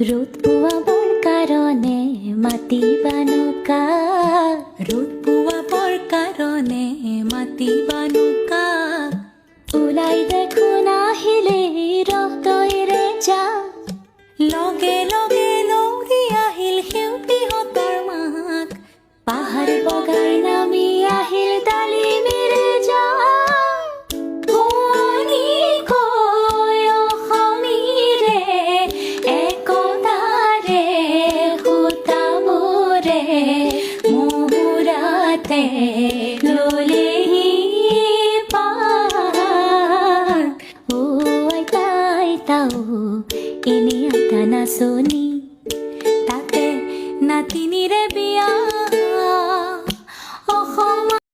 রোদ পোৱাবৰ কাৰণে মাতিবা নৌকা, রোদ পোৱাবৰ কাৰণে মাতিবা নৌকা, ওলাই দেখোন আহিলে ৰহতৈৰে যা, লগে লগে লৌৰি আহিল সেউতীহঁতৰ মাক, পাহাৰ বগাই নামি আহিল ডালিমিৰে যা, শুৱনি কৈ অসমীৰে একতাৰে সূতাবোৰে মুহুৰাতে ললেহি পাৰ। অ' আইতা আইতা অ' এনে আইতা নাচনি,